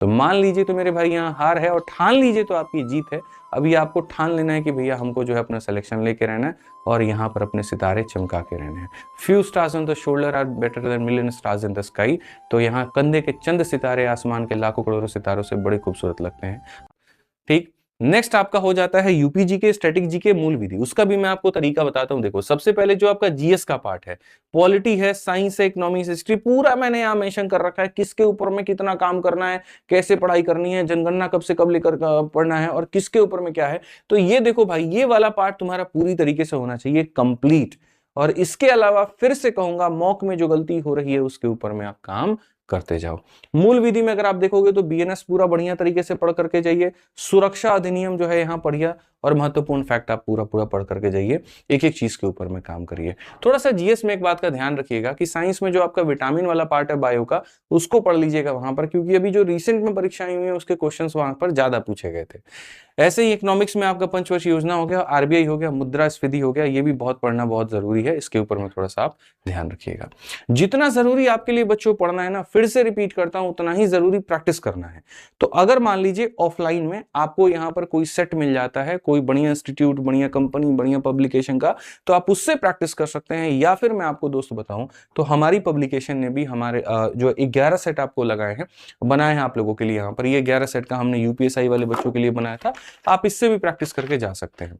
तो मान लीजिए तो मेरे भाई यहाँ हार है, और ठान लीजिए तो आपकी जीत है। अभी आपको ठान लेना है कि भैया हमको जो है अपना सिलेक्शन लेके रहना है और यहाँ पर अपने सितारे चमका के रहने हैं। Few stars on the shoulder are better than million stars in the sky. तो यहाँ कंधे के चंद सितारे आसमान के लाखों करोड़ों सितारों से बड़े खूबसूरत लगते हैं। ठीक, नेक्स्ट आपका हो जाता है यूपी जीके, स्टैटिक जीके, मूल विधि। उसका भी मैं आपको तरीका बताता हूं। देखो, सबसे पहले जो आपका जीएस का पार्ट है, पॉलिटी है, साइंस है, इकोनॉमिक्स, हिस्ट्री, पूरा मैंने यहाँ मेंशन कर रखा है किसके ऊपर में कितना काम करना है, कैसे पढ़ाई करनी है, जनगणना कब से कब लेकर पढ़ना है और किसके ऊपर में क्या है। तो ये देखो भाई, ये वाला पार्ट तुम्हारा पूरी तरीके से होना चाहिए कंप्लीट। और इसके अलावा फिर से कहूंगा, मॉक में जो गलती हो रही है उसके ऊपर में आप काम करते जाओ। मूल विधि में अगर आप देखोगे तो बीएनएस पूरा बढ़िया तरीके से पढ़ करके जाइए। सुरक्षा अधिनियम जो है यहाँ पढ़िए, और महत्वपूर्ण फैक्ट आप पूरा पूरा पढ़ करके जाइए। एक एक चीज के ऊपर में काम करिए। थोड़ा सा जीएस में एक बात का ध्यान रखिएगा कि साइंस में जो आपका विटामिन वाला पार्ट है बायो का, उसको पढ़ लीजिएगा वहां पर, क्योंकि अभी जो रिसेंट में परीक्षाएं हुई है उसके क्वेश्चंस वहां पर ज्यादा पूछे गए थे। ऐसे ही इकोनॉमिक्स में आपका पंचवर्षीय योजना हो गया, आरबीआई हो गया, मुद्रास्फीति हो गया, ये भी बहुत पढ़ना बहुत जरूरी है। इसके ऊपर में थोड़ा सा आप ध्यान रखिएगा। जितना जरूरी आपके लिए बच्चों पढ़ना है ना, फिर से रिपीट करता हूं, उतना ही जरूरी प्रैक्टिस करना है। तो अगर मान लीजिए ऑफलाइन में आपको यहाँ पर कोई सेट मिल जाता है, कोई बढ़िया इंस्टीट्यूट, बढ़िया कंपनी, बढ़िया पब्लिकेशन का, तो आप उससे प्रैक्टिस कर सकते हैं। या फिर मैं आपको दोस्त बताऊं तो हमारी पब्लिकेशन ने भी हमारे जो 11 सेट आपको लगाए हैं, बनाए हैं आप लोगों के लिए। यहाँ पर ये 11 सेट का हमने यूपीएसआई वाले बच्चों के लिए बनाया था। आप इससे भी प्रैक्टिस करके जा सकते हैं।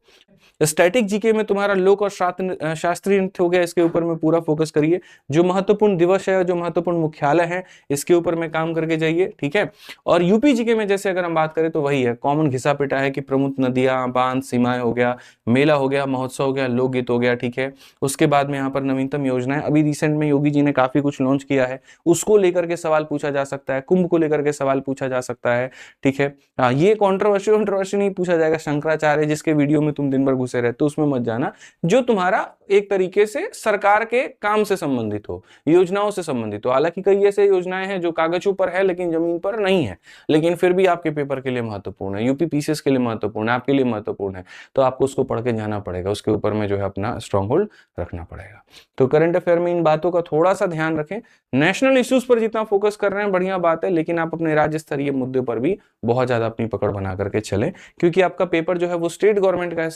स्टैटिक जीके में तुम्हारा लोक और शास्त्रीय नृत्य हो गया, इसके ऊपर में पूरा फोकस करिए। जो महत्वपूर्ण दिवस है, जो महत्वपूर्ण मुख्यालय है, इसके ऊपर में काम करके जाइए। ठीक है। और यूपी जीके में जैसे अगर हम बात करें तो वही है, कॉमन घिसा पिटा है कि प्रमुख नदियां, बांध, सीमाएं हो गया, मेला हो गया, महोत्सव हो गया, लोकगीत हो गया। ठीक है। उसके बाद में यहाँ पर नवीनतम योजनाएं, अभी रिसेंट में योगी जी ने काफी कुछ लॉन्च किया है, उसको लेकर के सवाल पूछा जा सकता है। कुंभ को लेकर के सवाल पूछा जा सकता है। ठीक है। ये कॉन्ट्रोवर्सी नहीं पूछा जाएगा। शंकराचार्य जिसके वीडियो में तुम दिन भर घुसे रहते हो उसमें मत जाना, जो तुम्हारा एक तरीके से सरकार के काम से संबंधित हो, योजनाओं से संबंधित हो। हालांकि कई ऐसे योजनाएं हैं जो कागजों पर है लेकिन जमीन पर नहीं है, लेकिन फिर भी आपके पेपर के लिए महत्वपूर्ण है, यूपी पीसीएस के लिए महत्वपूर्ण है, आपके लिए महत्वपूर्ण है। तो आपको उसको पढ़ के जाना पड़ेगा, उसके ऊपर में जो है अपना स्ट्रॉन्ग होल्ड रखना पड़ेगा। तो करंट अफेयर में इन बातों का थोड़ा सा ध्यान रखें। नेशनल इश्यूज पर जितना फोकस कर रहे हैं बढ़िया बात है, लेकिन आप अपने राज्य स्तरीय मुद्दे पर भी बहुत ज्यादा अपनी पकड़ बना करके चलें, क्योंकि आपका पेपर जो है वो स्टेट गवर्नमेंट का,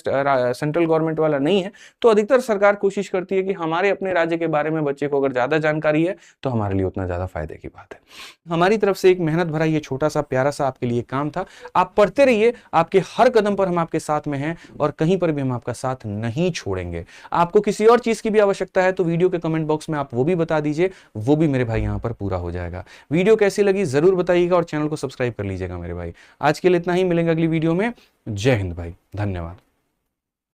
सेंट्रल गवर्नमेंट वाला नहीं है। तो अधिकतर सरकार कोशिश करती है कि हमारे अपने राज्य के बारे में बच्चे को अगर ज्यादा जानकारी है तो हमारे लिए उतना ज्यादा फायदे की बात है। हमारी तरफ से एक मेहनत भरा ये छोटा सा प्यारा सा आपके लिए काम था। आप पढ़ते रहिए, आपके हर कदम पर हम आपके साथ में हैं और कहीं पर भी हम आपका साथ नहीं छोड़ेंगे। आपको किसी और चीज की भी आवश्यकता है तो वीडियो के कमेंट बॉक्स में आप वो भी बता दीजिए, वो भी मेरे भाई यहां पर पूरा हो जाएगा। वीडियो कैसी लगी जरूर बताइएगा और चैनल को सब्सक्राइब कर लीजिएगा मेरे भाई। आज के लिए इतना ही, मिलेंगे अगली वीडियो में। जय हिंद भाई, धन्यवाद।